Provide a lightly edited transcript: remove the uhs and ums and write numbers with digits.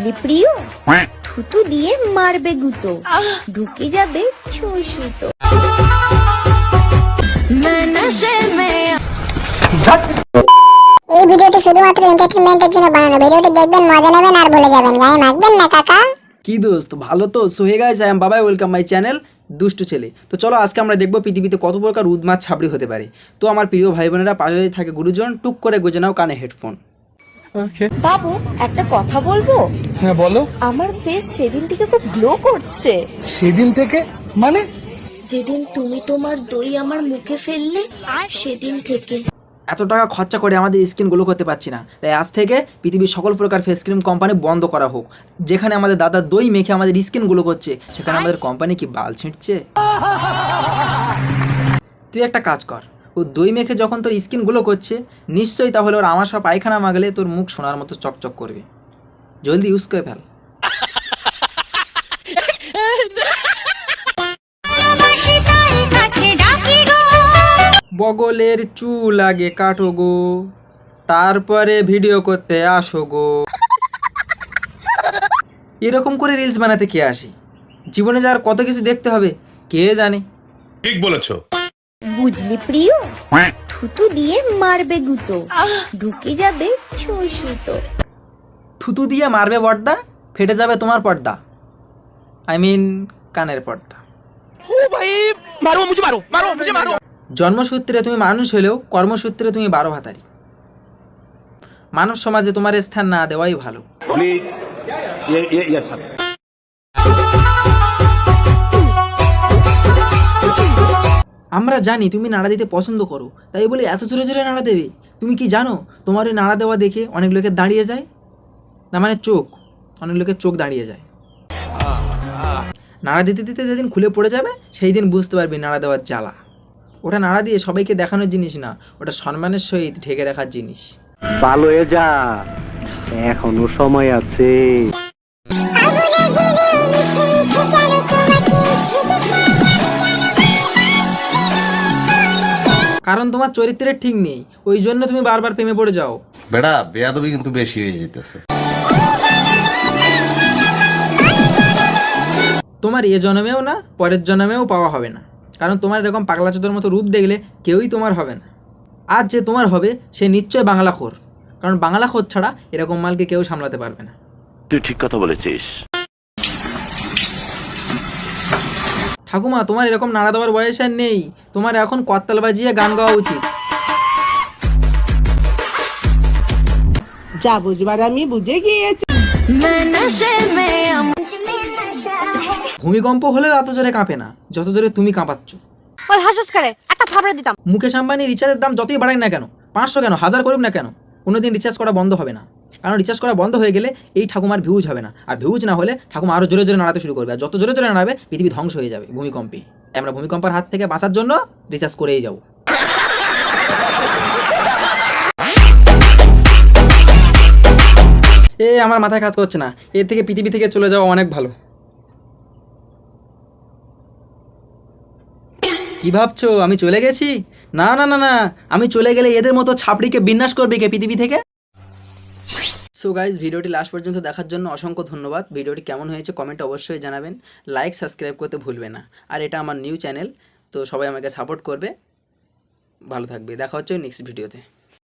বুঝলি প্রিয়, থুতু দিয়ে মারবে গুতো, ঢুকে যাবে ছুঁসুতো। এই ভিডিওটি শুধুমাত্র এন্টারটেইনমেন্টের জন্য বানানো। ভিডিওটি দেখবেন, মজা নেবেন আর ভুলে যাবেন। গায়ে মাখবেন না কাকা। কি দোস্ত, ভালো তো? So hey guys, I am Babai, welcome my channel দুষ্টু ছেলে। তো চলো আজকে আমরা দেখবো পৃথিবীতে কত প্রকার উদ্মাদ ছাবড়ি হতে পারে। তো আমার প্রিয় ভাই বোনেরা, পাশে থাকে গুরুজন, টুক করে গুজে নাও কানে হেডফোন। বাবু একটা কথা বলবো? হ্যাঁ বলো। আমার ফেস সেদিন থেকে খুব গ্লো করছে। সেদিন থেকে মানে? যেদিন তুমি তোমার দই আমার মুখে ফেললে, সেদিন থেকে। এত টাকা খরচা করে আমাদের স্কিন গ্লো করতে পারছি না, তাই আজ থেকে পৃথিবীর সকল প্রকার ফেস ক্রিম কোম্পানি বন্ধ করা হোক। যেখানে আমাদের দাদা দই মেখে আমাদের স্কিন গ্লো করছে, সেখানে আমাদের কোম্পানি কি বাল ছিঁড়ছে? তুই একটা কাজ কর, ও দই মেখে যখন তোর স্কিন গ্লো করছে, নিশ্চয়ই তাহলে ওর আমার সব পায়খানা মাগলে তোর মুখ সোনার মতো চকচক করবে। জলদি ইউজ করে ফেল। বগলের চুল আগে কাটো গো, তারপরে ভিডিও করতে আসো গো। এরকম করে রিলস বানাতে কে আসি? জীবনে যার কত কিছু দেখতে হবে কে জানে। ঠিক বলেছো। বুঝলি প্রিয়, থুতু দিয়ে মারবে গুতো, ঢুকে যাবে ছুঁসুতো। থুতু দিয়ে মারবে বর্দা, ফেটে যাবে তোমার পর্দা। আই মিন কানের পর্দা। জন্মসূত্রে তুমি মানুষ হলেও কর্মসূত্রে তুমি 12 ভাতারি। মানব সমাজে তোমার স্থান না দেওয়াই ভালো। আমরা জানি তুমি নাড়া দিতে পছন্দ করো, তাই বলে এত জোরে জোরে নাড়া দেবে? তুমি কি জানো তোমার ওই নাড়া দেওয়া দেখে অনেক লোকের দাঁড়িয়ে যায় না, মানে চোখ, অনেক লোকের চোখ দাঁড়িয়ে যায়। নাড়া দিতে দিতে যেদিন খুলে পড়ে যাবে সেই দিন বুঝতে পারবি নাড়া দেওয়ার জ্বালা। ওটা নাড়া দিয়ে সবাইকে দেখানোর জিনিস না, ওটা সম্মানের সহিত ঢেকে রাখার জিনিস। ভালো হয়ে যা, এখনো সময় আছে। কারণ তোমার চরিত্রের ঠিক নেই, ওই জন্য তুমি বারবার প্রেমে পড়ে যাও। বেটা বেয়াদবি কিন্তু বেশি হয়ে যেতেছে। তোমার এ জন্মেও না, পরের জন্মেও পাওয়া হবে না, কারণ তোমার এরকম পাগলা চোদর মতো রূপ দেখলে কেউই তোমার হবে না। আজ যে তোমার হবে সে নিশ্চয় বাংলাখোর, কারণ বাংলাখোর ছাড়া এরকম মালকে কেউ সামলাতে পারবে না। তুই ঠিক কথা বলেছিস। ঠাকুমা, তোমার এরকম নাড়া দেওয়ার বয়স আর নেই, তোমার এখন করতাল বাজিয়ে গান গাওয়া উচিত। যা বুঝবার আমি বুঝে গিয়েছি। ভূমিকম্প হলেও এত জোরে কাঁপে না যত জোরে তুমি কাঁপাচ্ছ। ওই হাসস করে একটা থাপড়া দিতাম। মুকেশ আম্বানি রিচার্জের দাম যতই বাড়াক না কেন, 500 কেন 1000 করুক না কেন, কোনোদিন রিচার্জ করা বন্ধ হবে না। কারণ রিচার্জ করা বন্ধ হয়ে গেলে এই ঠাকুমার ভিউজ হবে না, আর ভিউজ না হলে ঠাকুমা আরও জোরে জোরে নাড়াতে শুরু করবে, আর যত জোরে জোরে নাড়াবে পৃথিবী ধ্বংস হয়ে যাবে ভূমিকম্পে। আমরা ভূমিকম্পের হাত থেকে বাঁচার জন্য রিচার্জ করেই যাব। আমার মাথায় কাজ করছে না, এর থেকে পৃথিবী থেকে চলে যাওয়া অনেক ভালো। কি ভাবছো আমি চলে গেছি? না না না না, আমি চলে গেলে এদের মতো ছাপড়িকে বিনাশ করবে কে পৃথিবী থেকে? সো গাইজ, ভিডিওটি লাস্ট পর্যন্ত দেখার জন্য অসংখ্য ধন্যবাদ। ভিডিওটি কেমন হয়েছে কমেন্ট অবশ্যই জানাবেন, লাইক সাবস্ক্রাইব করতে ভুলবে না। আর এটা আমার নিউ চ্যানেল, তো সবাই আমাকে সাপোর্ট করবে। ভালো থাকবে, দেখা হচ্ছে নেক্সট ভিডিওতে।